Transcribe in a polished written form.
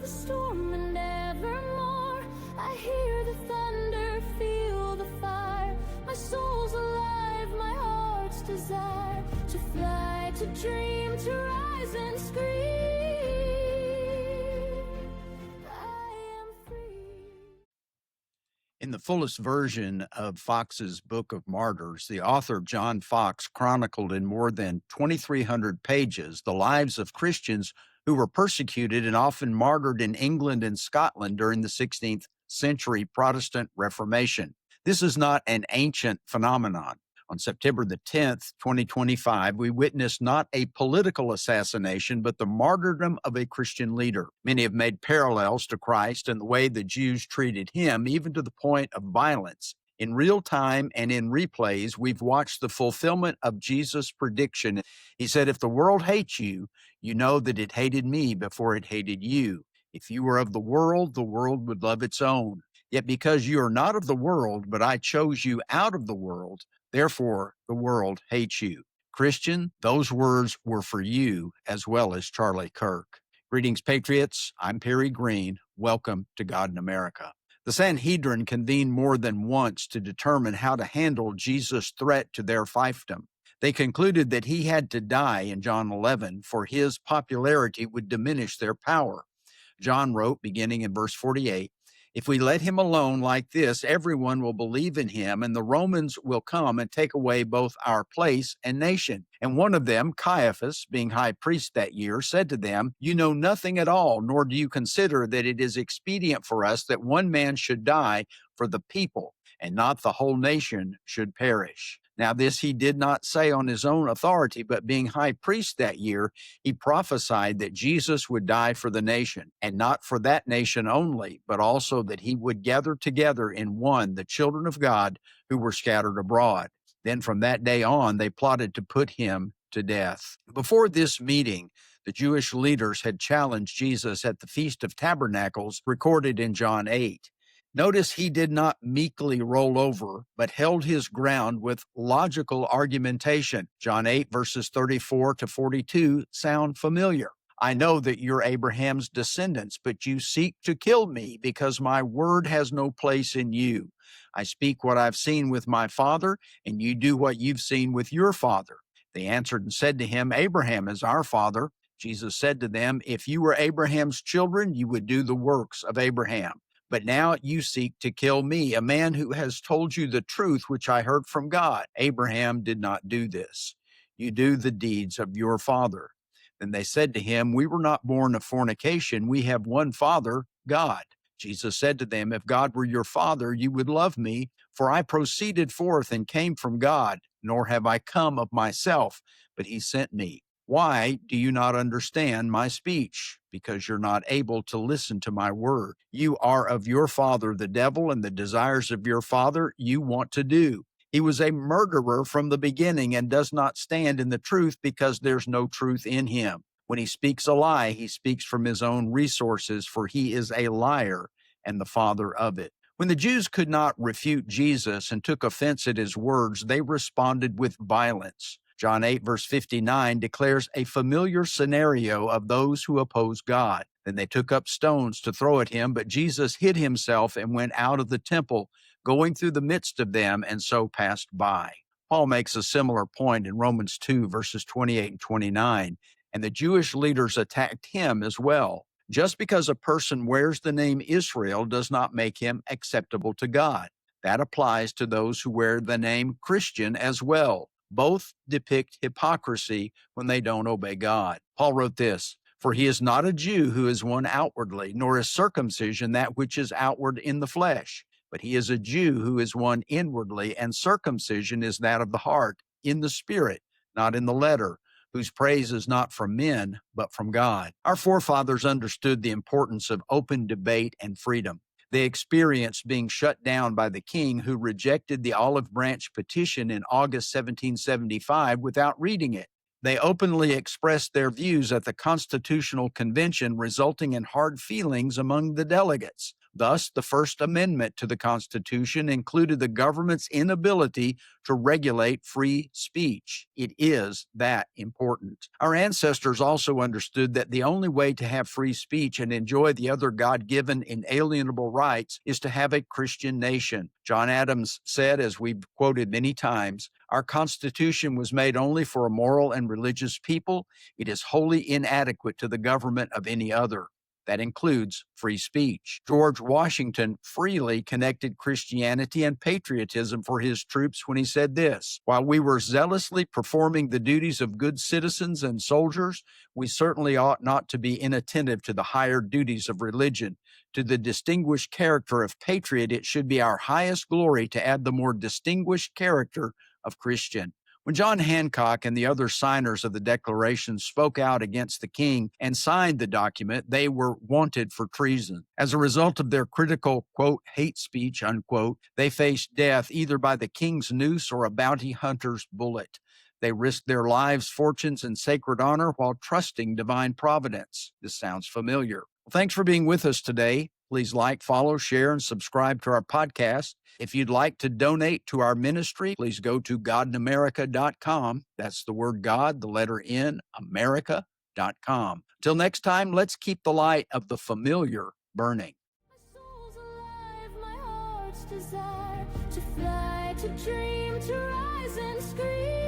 storm and evermore. I hear the thunder, feel the fire. My soul's alive, my heart's desire to fly, to dream, to rise and scream. I am free. In the fullest version of Fox's Book of Martyrs, the author John Fox chronicled in more than 2,300 pages the lives of Christians who were persecuted and often martyred in England and Scotland during the 16th century Protestant Reformation. This is not an ancient phenomenon. On September the 10th, 2025, we witnessed not a political assassination, but the martyrdom of a Christian leader. Many have made parallels to Christ and the way the Jews treated him, even to the point of violence. In real time and in replays, we've watched the fulfillment of Jesus' prediction. He said, "If the world hates you, you know that it hated me before it hated you. If you were of the world would love its own. Yet because you are not of the world, but I chose you out of the world, therefore the world hates you." Christian, those words were for you as well as Charlie Kirk. Greetings, Patriots. I'm Perry Green. Welcome to God in America. The Sanhedrin convened more than once to determine how to handle Jesus' threat to their fiefdom. They concluded that he had to die in John 11, for his popularity would diminish their power. John wrote, beginning in verse 48, "If we let him alone like this, everyone will believe in him, and the Romans will come and take away both our place and nation." And one of them, Caiaphas, being high priest that year, said to them, "You know nothing at all, nor do you consider that it is expedient for us that one man should die for the people, and not the whole nation should perish." Now this he did not say on his own authority, but being high priest that year, he prophesied that Jesus would die for the nation, and not for that nation only, but also that he would gather together in one the children of God who were scattered abroad. Then from that day on, they plotted to put him to death. Before this meeting, the Jewish leaders had challenged Jesus at the Feast of Tabernacles, recorded in John 8. Notice he did not meekly roll over, but held his ground with logical argumentation. John 8, verses 34 to 42 sound familiar. "I know that you're Abraham's descendants, but you seek to kill me because my word has no place in you. I speak what I've seen with my father, and you do what you've seen with your father." They answered and said to him, "Abraham is our father." Jesus said to them, "If you were Abraham's children, you would do the works of Abraham. But now you seek to kill me, a man who has told you the truth which I heard from God. Abraham did not do this. You do the deeds of your father." Then they said to him, "We were not born of fornication. We have one Father, God." Jesus said to them, "If God were your Father, you would love me, for I proceeded forth and came from God, nor have I come of myself, but he sent me. Why do you not understand my speech? Because you're not able to listen to my word. You are of your father, the devil, and the desires of your father you want to do. He was a murderer from the beginning and does not stand in the truth because there's no truth in him. When he speaks a lie, he speaks from his own resources, for he is a liar and the father of it." When the Jews could not refute Jesus and took offense at his words, they responded with violence. John 8, verse 59 declares a familiar scenario of those who oppose God. Then they took up stones to throw at him, but Jesus hid himself and went out of the temple, going through the midst of them, and so passed by. Paul makes a similar point in Romans 2, verses 28 and 29, and the Jewish leaders attacked him as well. Just because a person wears the name Israel does not make him acceptable to God. That applies to those who wear the name Christian as well. Both depict hypocrisy when they don't obey God. Paul wrote this, "For he is not a Jew who is one outwardly, nor is circumcision that which is outward in the flesh, but he is a Jew who is one inwardly, and circumcision is that of the heart, in the spirit, not in the letter, whose praise is not from men, but from God." Our forefathers understood the importance of open debate and freedom. They experienced being shut down by the king who rejected the olive branch petition in August 1775 without reading it. They openly expressed their views at the Constitutional Convention, resulting in hard feelings among the delegates. Thus, the First Amendment to the Constitution included the government's inability to regulate free speech. It is that important. Our ancestors also understood that the only way to have free speech and enjoy the other God-given inalienable rights is to have a Christian nation. John Adams said, as we've quoted many times, "Our Constitution was made only for a moral and religious people. It is wholly inadequate to the government of any other." That includes free speech. George Washington freely connected Christianity and patriotism for his troops when he said this: "While we were zealously performing the duties of good citizens and soldiers, we certainly ought not to be inattentive to the higher duties of religion. To the distinguished character of patriot, it should be our highest glory to add the more distinguished character of Christian." When John Hancock and the other signers of the Declaration spoke out against the king and signed the document, they were wanted for treason. As a result of their critical, quote, hate speech, unquote, they faced death either by the king's noose or a bounty hunter's bullet. They risked their lives, fortunes, and sacred honor while trusting divine providence. This sounds familiar. Well, thanks for being with us today. Please like, follow, share, and subscribe to our podcast. If you'd like to donate to our ministry, please go to godinamerica.com. That's the word God, the letter N, America.com. Till next time, let's keep the light of the familiar burning. My soul's alive, my heart's desire to fly, to dream, to rise and scream.